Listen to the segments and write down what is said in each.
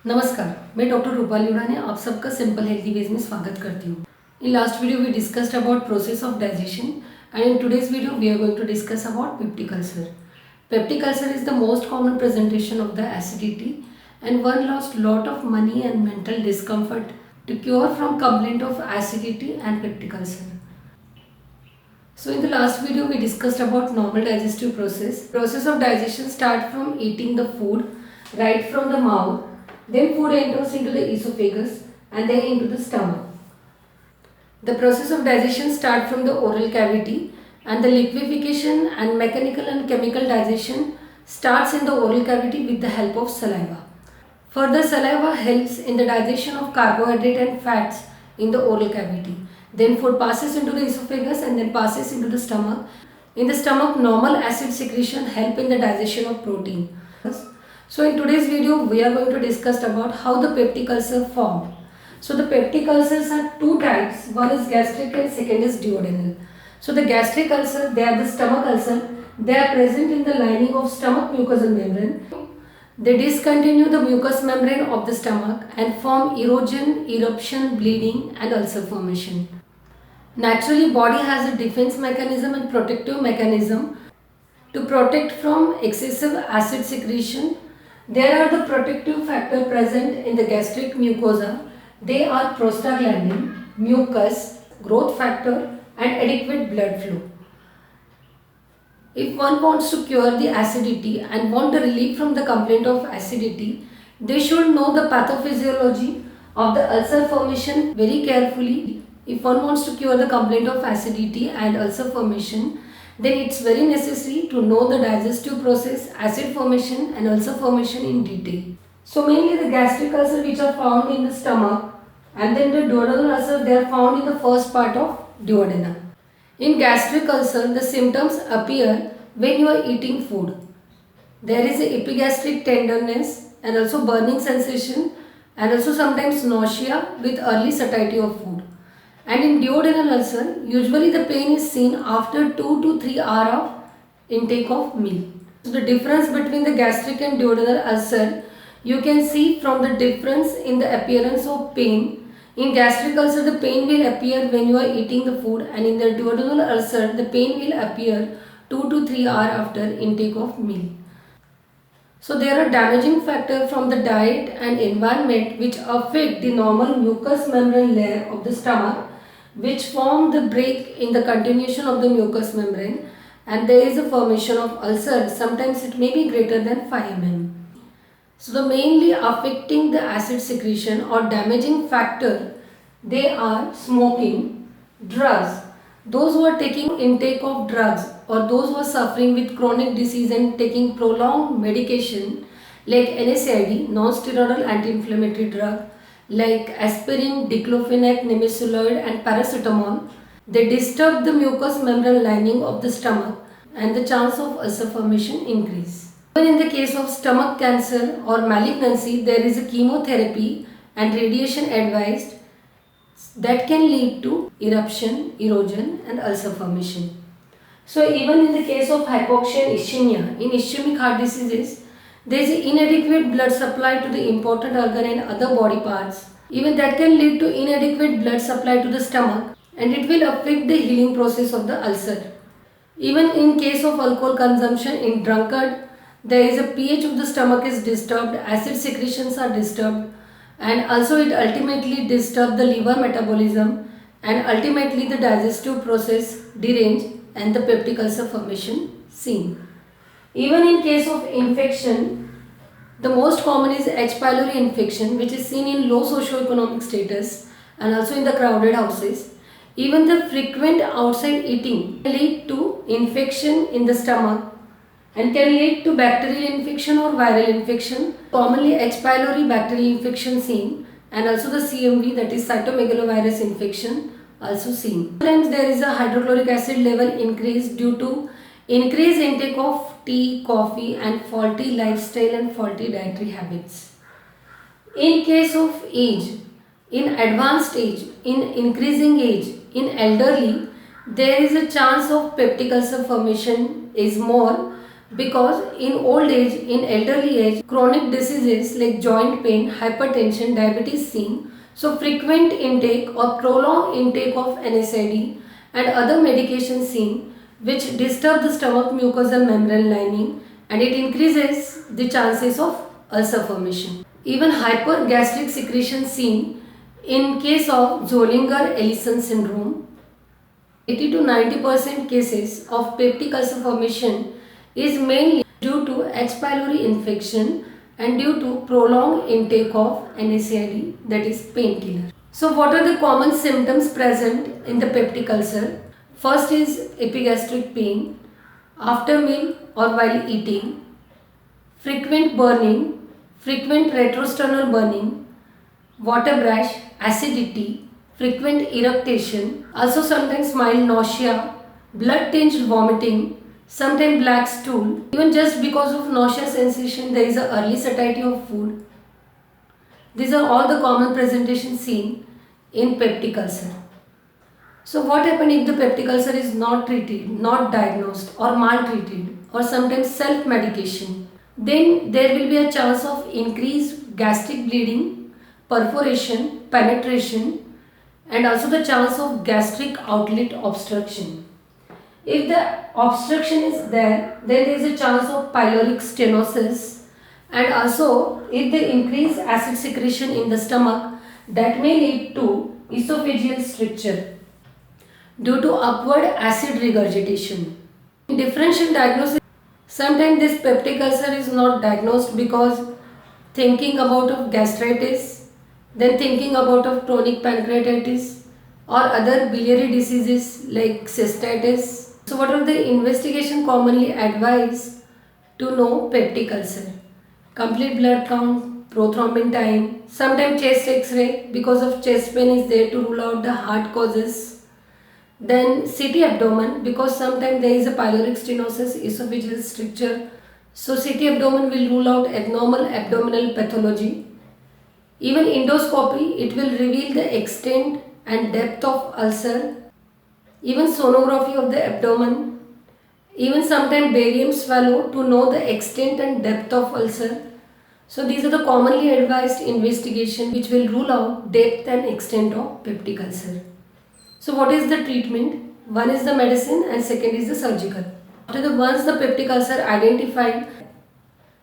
नमस्कार, मैं डॉक्टर रूपाली उड़ाने आप सबका सिंपल हेल्थी वेज में स्वागत करती हूँ। In last video we discussed about process of digestion and in today's video we are going to discuss about peptic ulcer. Peptic ulcer is the most common presentation of the acidity and one lost lot of money and mental discomfort to cure from complaint of acidity and peptic ulcer. So in the last video we discussed about normal digestive process. Process of digestion start from eating the food right from the mouth, then food enters into the esophagus and then into the stomach. The process of digestion start from the oral cavity and the liquefaction and mechanical and chemical digestion starts in the oral cavity with the help of saliva. Further, saliva helps in the digestion of carbohydrate and fats in the oral cavity. Then food passes into the esophagus and then passes into the stomach. In the stomach, normal acid secretion help in the digestion of protein. So in today's video, we are going to discuss about how the peptic ulcer formed. So the peptic ulcers are two types. One is gastric and second is duodenal. So the gastric ulcer, they are the stomach ulcer. They are present in the lining of stomach mucosal membrane. They discontinue the mucous membrane of the stomach and form erosion, eruption, bleeding and ulcer formation. Naturally, body has a defense mechanism and protective mechanism to protect from excessive acid secretion. There are the protective factor present in the gastric mucosa. They are prostaglandin, mucus, growth factor and adequate blood flow. If one wants to cure the acidity and want the relief from the complaint of acidity, they should know the pathophysiology of the ulcer formation very carefully. If one wants to cure the complaint of acidity and ulcer formation, then it's very necessary to know the digestive process, acid formation and ulcer formation in detail. So mainly the gastric ulcer which are found in the stomach and then the duodenal ulcer, they are found in the first part of duodenum. In gastric ulcer, the symptoms appear when you are eating food. There is a epigastric tenderness and also burning sensation and also sometimes nausea with early satiety of food. And in duodenal ulcer, usually the pain is seen after 2 to 3 hours of intake of meal. So the difference between the gastric and duodenal ulcer, you can see from the difference in the appearance of pain. In gastric ulcer, the pain will appear when you are eating the food and in the duodenal ulcer, the pain will appear 2 to 3 hours after intake of meal. So there are damaging factors from the diet and environment which affect the normal mucous membrane layer of the stomach, which form the break in the continuation of the mucous membrane, and there is a formation of ulcer. Sometimes it may be greater than 5 mm. So the mainly affecting the acid secretion or damaging factor, they are smoking, drugs, those who are taking intake of drugs or those who are suffering with chronic disease and taking prolonged medication like NSAID, non-steroidal anti-inflammatory drug like aspirin, diclofenac, nimesulide and paracetamol, they disturb the mucous membrane lining of the stomach and the chance of ulcer formation increase. Even in the case of stomach cancer or malignancy, there is a chemotherapy and radiation advised that can lead to eruption, erosion and ulcer formation. So even in the case of hypoxia and ischemia, in ischemic heart diseases, there is inadequate blood supply to the important organ and other body parts. Even that can lead to inadequate blood supply to the stomach and it will affect the healing process of the ulcer. Even in case of alcohol consumption in drunkard, there is a pH of the stomach is disturbed, acid secretions are disturbed and also it ultimately disturbs the liver metabolism and ultimately the digestive process deranged and the peptic ulcer formation seen. Even in case of infection, the most common is H. pylori infection which is seen in low socioeconomic status and also in the crowded houses. Even the frequent outside eating can lead to infection in the stomach and can lead to bacterial infection or viral infection. Commonly H. pylori bacterial infection seen and also the CMV, that is cytomegalovirus infection, also seen. Sometimes there is a hydrochloric acid level increase due to increased intake of tea, coffee and faulty lifestyle and faulty dietary habits. In case of age, in advanced age, in increasing age, in elderly, there is a chance of peptic ulcer formation is more because in old age, in elderly age, chronic diseases like joint pain, hypertension, diabetes seen. So frequent intake or prolonged intake of NSAID and other medications seen which disturb the stomach mucosal membrane lining, and it increases the chances of ulcer formation. Even hypergastric secretion seen in case of Zollinger-Ellison syndrome. 80 to 90% cases of peptic ulcer formation is mainly due to H. pylori infection and due to prolonged intake of NSAID, that is painkiller. So what are the common symptoms present in the peptic ulcer? First is epigastric pain after meal or while eating, frequent burning, frequent retrosternal burning, water brash, acidity, frequent eructation, also sometimes mild nausea, blood tinged vomiting, sometimes black stool. Even just because of nausea sensation, there is a early satiety of food. These are all the common presentations seen in peptic ulcer. So what happens if the peptic ulcer is not treated, not diagnosed or maltreated or sometimes self-medication? Then there will be a chance of increased gastric bleeding, perforation, penetration, and also the chance of gastric outlet obstruction. If the obstruction is there, then there is a chance of pyloric stenosis, and also if they increase acid secretion in the stomach, that may lead to esophageal stricture due to upward acid regurgitation. In differential diagnosis, sometimes this peptic ulcer is not diagnosed because thinking about of gastritis, then thinking about of chronic pancreatitis or other biliary diseases like cystitis. So what are the investigation commonly advised to know peptic ulcer? Complete blood count, prothrombin time, sometimes chest x-ray because of chest pain is there to rule out the heart causes. Then CT abdomen because sometimes there is a pyloric stenosis, esophageal stricture. So CT abdomen will rule out abnormal abdominal pathology. Even endoscopy, it will reveal the extent and depth of ulcer. Even sonography of the abdomen. Even sometimes barium swallow to know the extent and depth of ulcer. So these are the commonly advised investigation which will rule out depth and extent of peptic ulcer. So what is the treatment? One is the medicine and second is the surgical. Once the peptic ulcer identified,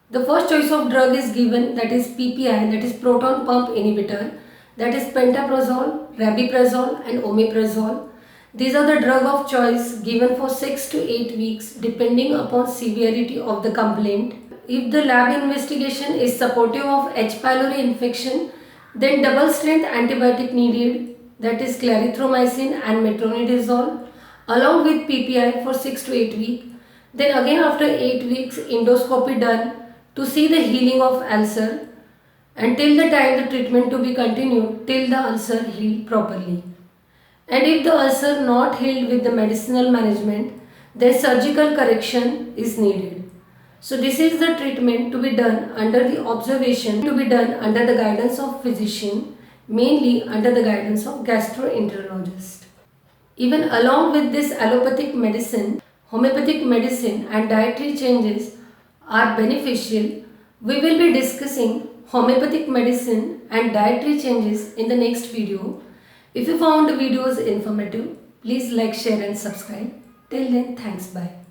the first choice of drug is given, that is PPI, that is proton pump inhibitor, that is pantoprazole, rabeprazole and omeprazole. These are the drug of choice given for 6 to 8 weeks depending upon severity of the complaint. If the lab investigation is supportive of H. pylori infection, then double strength antibiotic needed, that is clarithromycin and metronidazole along with PPI for 6 to 8 weeks. Then again after 8 weeks endoscopy done to see the healing of ulcer, and till the time the treatment to be continued till the ulcer healed properly. And if the ulcer not healed with the medicinal management, then surgical correction is needed. So this is the treatment to be done under the observation, to be done under the guidance of physician, mainly under the guidance of gastroenterologist. Even along with this allopathic medicine, homeopathic medicine and dietary changes are beneficial. We will be discussing homeopathic medicine and dietary changes in the next video. If you found the videos informative, please like, share and subscribe. Till then, thanks, bye.